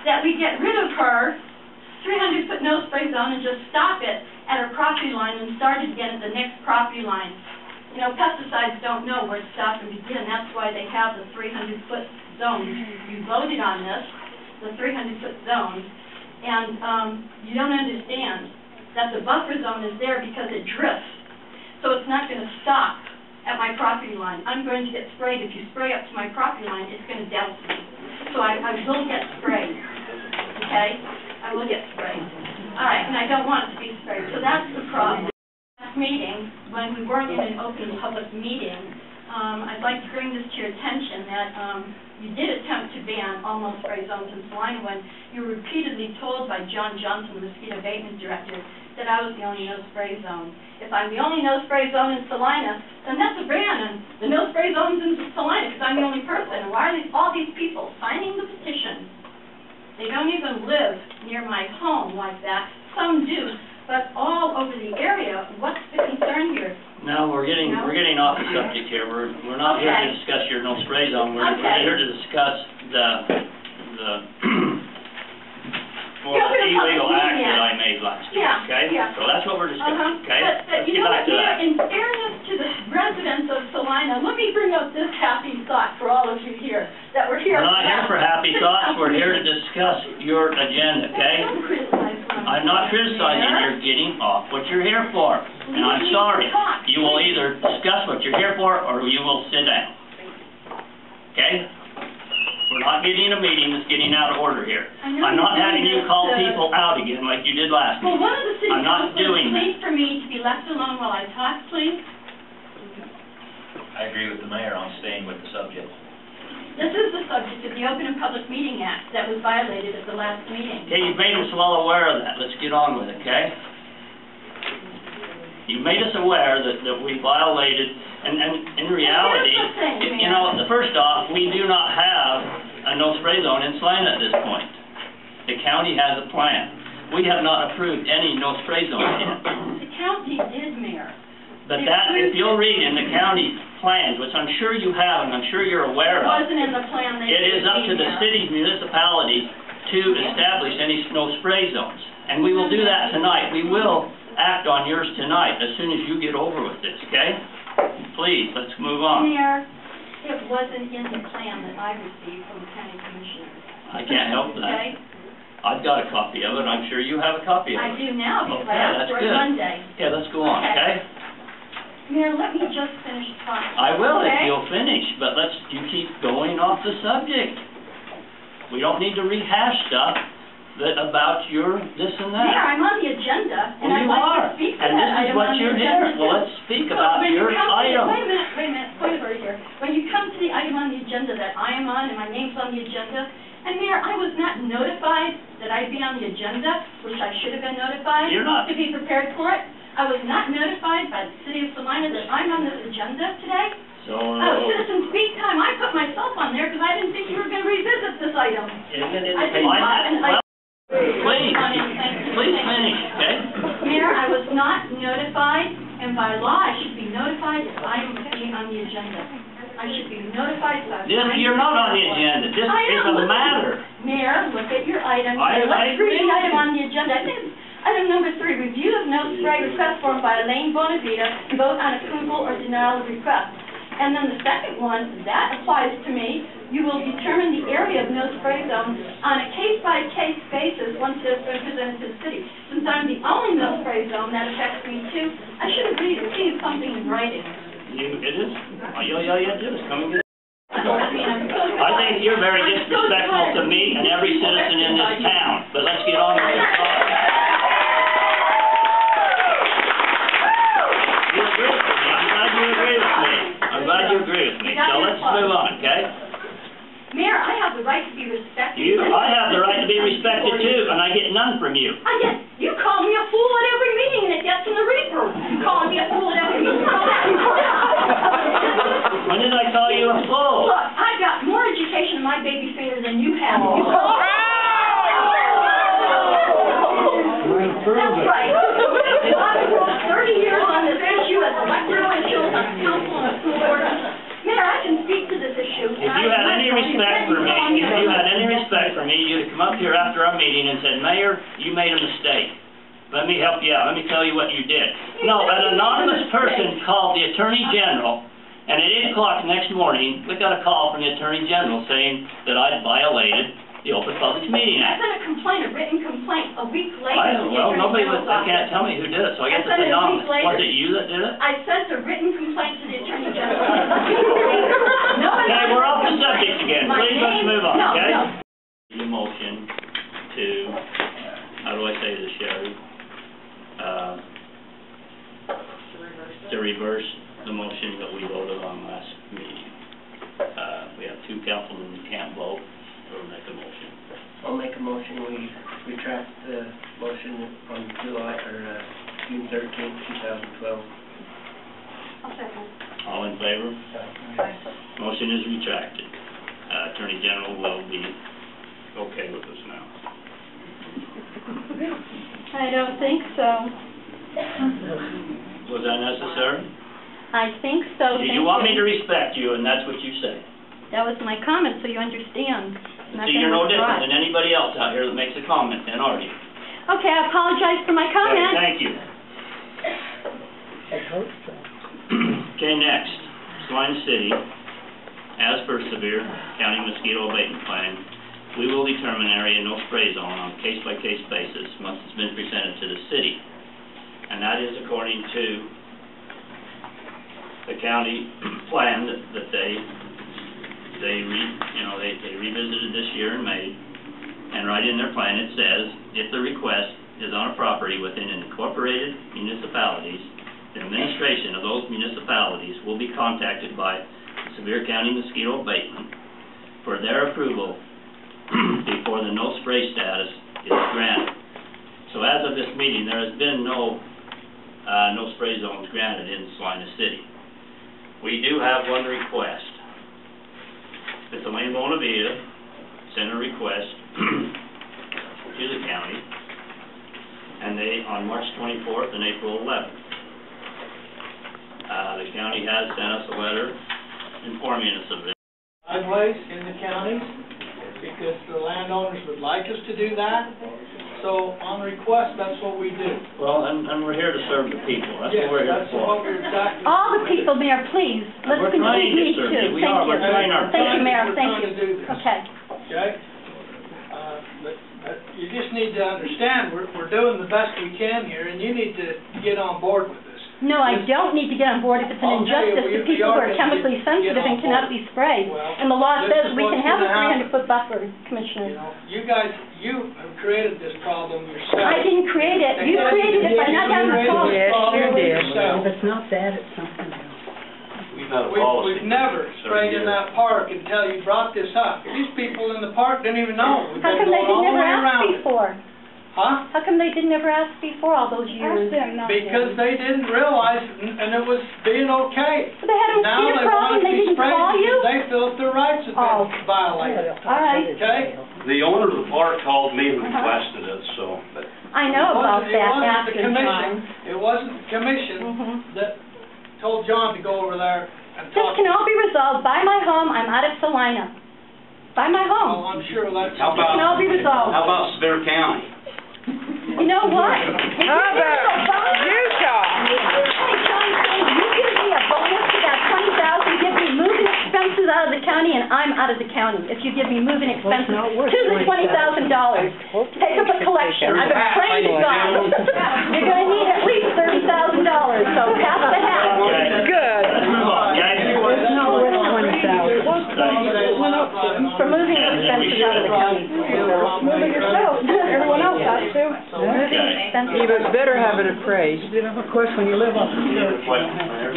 that we get rid of her 300-foot no spray zone and just stop it at her property line and start it again at the next property line. You know, pesticides don't know where to stop and begin. That's why they have the 300-foot zone. You voted on this, the 300-foot zone, and you don't understand that the buffer zone is there because it drifts. So it's not going to stop at my property line. I'm going to get sprayed. If you spray up to my property line, it's going to douse me. So I will get sprayed, okay? I will get sprayed. All right, and I don't want it to be sprayed. So that's the problem. Last meeting, when we weren't in an open public meeting, I'd like to bring this to your attention that you did attempt to ban all no spray zones in Salina when you were repeatedly told by John Johnson, the mosquito abatement director, that I was the only no spray zone. If I'm the only no spray zone in Salina, then that's a ban on the no spray zones in Salina because I'm the only person. And why are all these people signing the petition? They don't even live near my home like that. Some do, but all over the area. What's the concern here? No, we're getting off the subject here. We're not here to discuss your no spray zone. We're here to discuss the illegal act that I made last year. Okay? So that's what we're discussing. Okay? But you know what, in fairness to the residents of Salina, let me bring up this happy thought for all of you here that we're here. We're not here for happy thoughts. We're here to discuss your agenda. Okay? I'm not criticizing. You're getting off what you're here for. And I'm sorry. You will either discuss what you're here for or you will sit down. Okay? We're not getting a meeting that's getting out of order here. I'm not having you call people out again like you did last week. Well, one of the city I'm not doing please for me to be left alone while I talk, please. I agree with the mayor on staying with the subject. This is the subject of the Open and Public Meeting Act that was violated at the last meeting. Okay, you've made us well aware of that. Let's get on with it, okay? You made us aware that we violated, and in reality, you know, first off, we do not have a no spray zone in Salina at this point. The county has a plan. We have not approved any no spray zone yet. The county did, Mayor. But that, if you'll read in the county plans, which I'm sure you have and I'm sure you're aware of, it wasn't in the plan. It is up to the city's municipalities to establish any no spray zones. And we will do that tonight. We will act on yours tonight as soon as you get over with this, okay? Please, let's move on. Mayor, it wasn't in the plan that I received from the county commissioner. I can't help that. Okay? I've got a copy of it. I'm sure you have a copy of it. I do now because okay, I asked for it Monday. Yeah, let's go on, okay? Mayor, let me just finish talking. I will if you'll finish, but you keep going off the subject. We don't need to rehash stuff about your this and that. Mayor, I'm on the agenda, and well, I'd like to speak to and this is what you're here. Well, let's speak about your item. Wait a minute, point of order here. When you come to the item on the agenda that I am on, and my name's on the agenda, and Mayor, I was not notified that I'd be on the agenda, which I should have been notified to be prepared for it. I was not notified by the city of Salina that I'm on this agenda today. So, citizen speak time. I put myself on there because I didn't think you were going to revisit this item. Please finish, okay? Mayor, I was not notified, and by law, I should be notified if I am being on the agenda. I should be notified. You're not on the agenda. This is a matter. Mayor, look at your item. Let's read the item on the agenda. I think it's item number 3, review of no spray request form by Elaine Bonavita, vote on approval or denial of request. And then the second one, that applies to me. You will determine the area of no spray zone on a case-by-case basis once it has been presented to the city. Since I'm the only no spray zone, that affects me too. I should have received something in writing. It is? All you have to do is come and get it. I think you're very disrespectful to me and every citizen in this town. But let's get on with this talk. You agree with me. I'm glad you agree with me. I'm glad you agree with me. So let's move on, okay? Mayor, I have the right to be respected. I have the right to be respected too, and I get none from you. You call me a fool at every meeting, and it gets in the reaper. You call me a fool at every meeting. When did I call you a fool? Look, I've got more education in my baby finger than you have. That's right. I've worked 30 years on this issue as elected officials on council and school board. Mayor, I can speak to this issue. If you had any respect for me, for me, you'd have come up here after our meeting and said, Mayor, you made a mistake. Let me help you out. Let me tell you what you did. No, an anonymous person called the Attorney General, and at 8 o'clock next morning, we got a call from the Attorney General saying that I'd violated the Open Public Meeting I Act. sent a complaint, a written complaint, a week later. Well, nobody can't tell me who did it, so I guess it's anonymous. Was it you that did it? I sent a written complaint to the Attorney General. Okay, we're off the subject again. Please, let's move on, okay? No. The motion to, how do I say this, Sherry? To reverse the motion that we voted on last meeting. We have 2 councilmen who can't vote, or make a motion. I'll make a motion, we retract the motion on June 13th, 2012. I'll second. All in favor? Motion is retracted. Attorney General will be okay with this now. I don't think so. Was that necessary? I think so, thank you. You want me to respect you, and that's what you say. That was my comment, so you understand. See, you're no different than anybody else out here that makes a comment, then, are you? Okay, I apologize for my comment. Okay, thank you. Okay, next, Salina City, as per Sevier County Mosquito Abatement Plan, we will determine area no spray zone on a case-by-case basis once it's been presented to the city. And that is according to the county plan that they revisited this year in May, and right in their plan it says, if the request is on a property within incorporated municipalities, the administration of those municipalities will be contacted by the Sevier County Mosquito Abatement for their approval before the no spray status is granted. So as of this meeting, there has been no spray zones granted in Salina City. We do have one request. The Salina Bonavita sent a request to the county, and on March 24th and April 11th. The county has sent us a letter informing us of this. Driveways in the counties, because the landowners would like us to do that. So on request, that's what we do. Well, and we're here to serve the people. That's what we're here Yes, that's what for. we're exactly. All the people, Mayor, please, let's We're trying continue to serve to. you. We are. We're trying our Thank you, Mayor, We're thank trying you. to do this. Okay. Okay? But you just need to understand, we're doing the best we can here, and you need to get on board with this. No, I don't need to get on board if it's an I'll tell you, injustice to we people who are are gonna chemically get sensitive on and cannot board. be sprayed. Well, And the law this says is we can what's have a gonna happen. 300-foot buffer, You Commissioner. know, you guys, you have created this problem yourself. I didn't create it. You created it by not having a policy. Yes, you did. If it's not that, it's something else. We've had a policy. We've never sprayed in that park until you brought this up. These people in the park didn't even know. We've How been come they going all didn't the ever way ask around it. before? Huh? How come they didn't ever ask before all those years? Because they didn't realize, and it was being okay. So they had a Now mosquito they problem, want to they be didn't sprayed call you? because they feel that their rights have Oh. been violated. All right. Okay? The owner of the park called me and requested it, so. I know about It that wasn't after the commission, John. it wasn't the commission that told John to go over there and This talk. can all be resolved by my home. I'm out of Salina. By my home. Well, I'm sure that's. How It can all be resolved. How about Sevier County? You know what? How about Utah? Hey, John, you give me a bonus to that $20,000, give me moving expenses out of the county, and I'm out of the county. If you give me moving expenses not to worth the $20,000. Take up a collection. I've been trained to God. You're gonna need at least $30,000, so pass the hat. Good. Let's move on, okay? It's not worth 20,000. For moving expenses out of the county. Moving yourself. Everyone else has to. Moving expenses. You better have it appraised. Of course, when you live off the Any other questions, Mayor?